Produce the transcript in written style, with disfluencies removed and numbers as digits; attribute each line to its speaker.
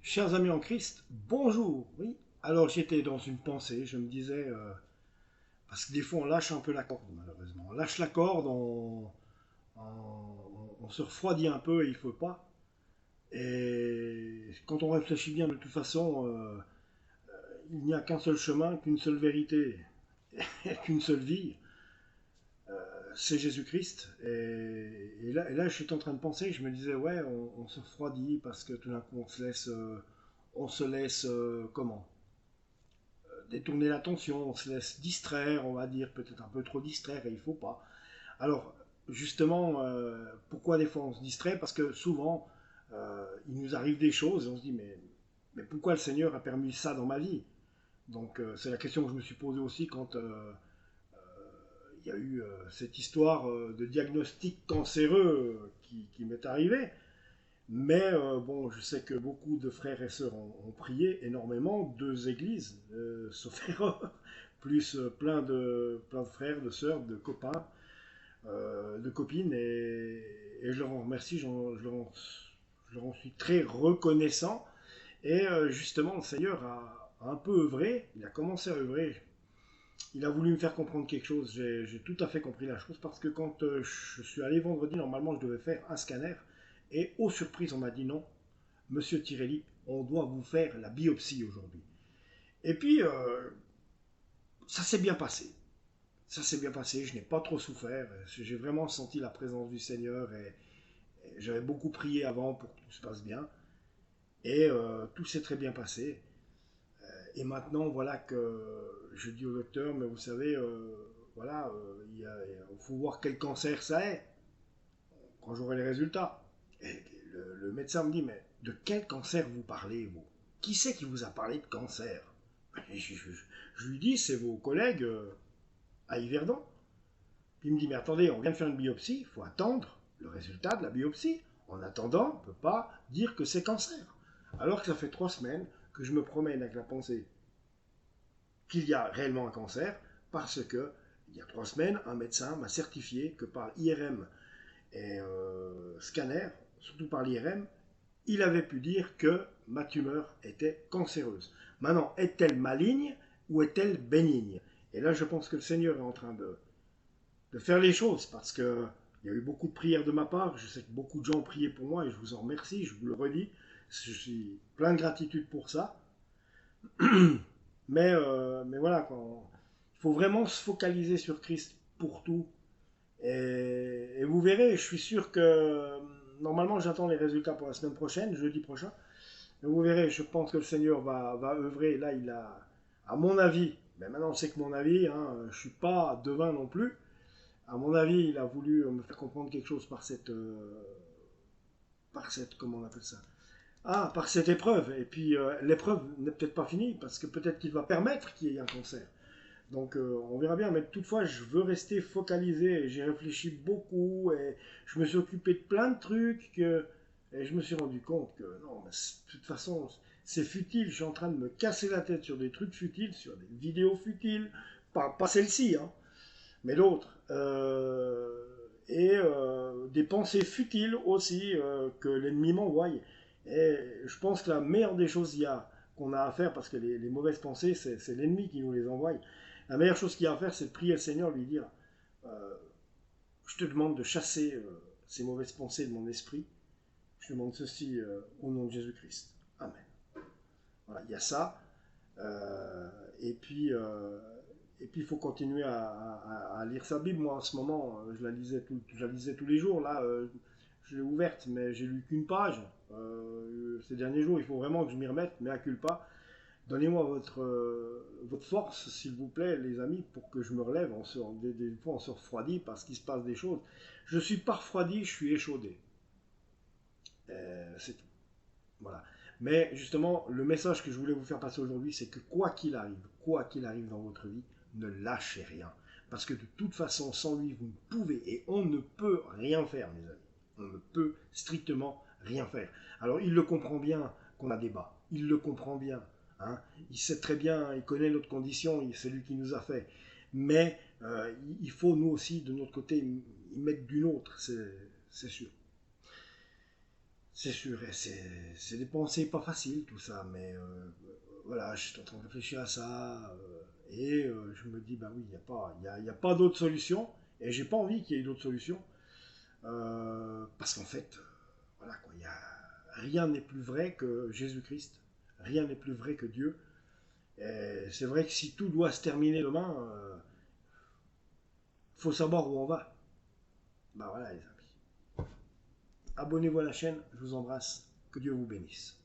Speaker 1: Chers amis en Christ, bonjour. Oui. Alors j'étais dans une pensée, je me disais, parce que des fois on lâche un peu la corde, malheureusement. On lâche la corde, on se refroidit un peu et il ne faut pas. Et quand on réfléchit bien, de toute façon, il n'y a qu'un seul chemin, qu'une seule vérité, et qu'une seule vie, c'est Jésus-Christ. Et là, je suis en train de penser, je me disais, ouais, on se refroidit parce que tout d'un coup on se laisse, comment détourner l'attention, on se laisse distraire, on va dire, peut-être un peu trop distraire, et il ne faut pas. Alors, justement, pourquoi des fois on se distrait? Parce que souvent, il nous arrive des choses et on se dit, mais pourquoi le Seigneur a permis ça dans ma vie? Donc, c'est la question que je me suis posée aussi quand il y a eu cette histoire de diagnostic cancéreux qui m'est arrivé. Mais bon, je sais que beaucoup de frères et sœurs ont prié énormément, deux églises, sauf erreur, plus plein de frères, de sœurs, de copains, de copines, et je leur en remercie, je leur en suis très reconnaissant. Et justement, le Seigneur a un peu œuvré, il a commencé à œuvrer, il a voulu me faire comprendre quelque chose, j'ai tout à fait compris la chose, parce que quand je suis allé vendredi, normalement je devais faire un scanner, et aux surprises, on m'a dit non, Monsieur Tirelli, on doit vous faire la biopsie aujourd'hui. Et puis, ça s'est bien passé. Ça s'est bien passé, je n'ai pas trop souffert. J'ai vraiment senti la présence du Seigneur et j'avais beaucoup prié avant pour que tout se passe bien. Et tout s'est très bien passé. Et maintenant, voilà que je dis au docteur, mais vous savez, voilà, il faut voir quel cancer ça est quand j'aurai les résultats. Et le médecin me dit, mais de quel cancer vous parlez, vous? Qui c'est qui vous a parlé de cancer? Et je lui dis, c'est vos collègues à Yverdon. Puis il me dit, mais attendez, on vient de faire une biopsie, il faut attendre le résultat de la biopsie. En attendant, on ne peut pas dire que c'est cancer. Alors que ça fait 3 semaines que je me promène avec la pensée qu'il y a réellement un cancer, parce que il y a 3 semaines, un médecin m'a certifié que par IRM et scanner, surtout par l'IRM, il avait pu dire que ma tumeur était cancéreuse. Maintenant, est-elle maligne ou est-elle bénigne? Et là, je pense que le Seigneur est en train de faire les choses parce que il y a eu beaucoup de prières de ma part. Je sais que beaucoup de gens ont prié pour moi et je vous en remercie, je vous le redis. Je suis plein de gratitude pour ça. Mais voilà, il faut vraiment se focaliser sur Christ pour tout. Et vous verrez, je suis sûr que normalement j'attends les résultats pour la semaine prochaine, jeudi prochain. Mais vous verrez, je pense que le Seigneur va œuvrer. Là, il a, à mon avis, mais maintenant c'est que mon avis, hein, je ne suis pas devin non plus. À mon avis, il a voulu me faire comprendre quelque chose par cette, comment on appelle ça? Ah, par cette épreuve. Et puis l'épreuve n'est peut-être pas finie parce que peut-être qu'il va permettre qu'il y ait un cancer. Donc on verra bien, mais toutefois je veux rester focalisé, j'ai réfléchi beaucoup et je me suis occupé de plein de trucs et je me suis rendu compte que non, mais de toute façon c'est futile, je suis en train de me casser la tête sur des trucs futiles, sur des vidéos futiles, pas celle-ci, hein, mais l'autre. Et des pensées futiles aussi que l'ennemi m'envoie. Et je pense que la meilleure des choses qu'on a à faire, parce que les mauvaises pensées, c'est l'ennemi qui nous les envoie. La meilleure chose qu'il y a à faire, c'est de prier le Seigneur, lui dire euh, je te demande de chasser ces mauvaises pensées de mon esprit. Je te demande ceci au nom de Jésus-Christ. Amen. Voilà, il y a ça. Euh, et puis, euh, et puis, il faut continuer à lire sa Bible. Moi, en ce moment, je la lisais tous les jours. Là, je l'ai ouverte, mais j'ai lu qu'une page. Ces derniers jours, il faut vraiment que je m'y remette, mais à culpa. Donnez-moi votre force, s'il vous plaît, les amis, pour que je me relève. Des fois, on se refroidit parce qu'il se passe des choses. Je ne suis pas refroidi, je suis échaudé. C'est tout. Voilà. Mais justement, le message que je voulais vous faire passer aujourd'hui, c'est que quoi qu'il arrive dans votre vie, ne lâchez rien. Parce que de toute façon, sans lui, vous ne pouvez et on ne peut rien faire, mes amis. On ne peut strictement rien faire. Alors, il le comprend bien qu'on a des bas. Il le comprend bien. Hein. Il sait très bien, il connaît notre condition, c'est lui qui nous a fait. Mais il faut, nous aussi, de notre côté, y mettre du nôtre, c'est sûr. C'est sûr, et c'est des pensées pas faciles tout ça, mais voilà, je suis en train de réfléchir à ça, je me dis, bah oui, il y a pas d'autre solution, et j'ai pas envie qu'il y ait d'autres solutions, parce qu'en fait, voilà quoi, rien n'est plus vrai que Jésus-Christ, rien n'est plus vrai que Dieu. Et c'est vrai que si tout doit se terminer demain, faut savoir où on va. Bah voilà les amis. Abonnez-vous à la chaîne, je vous embrasse, que Dieu vous bénisse.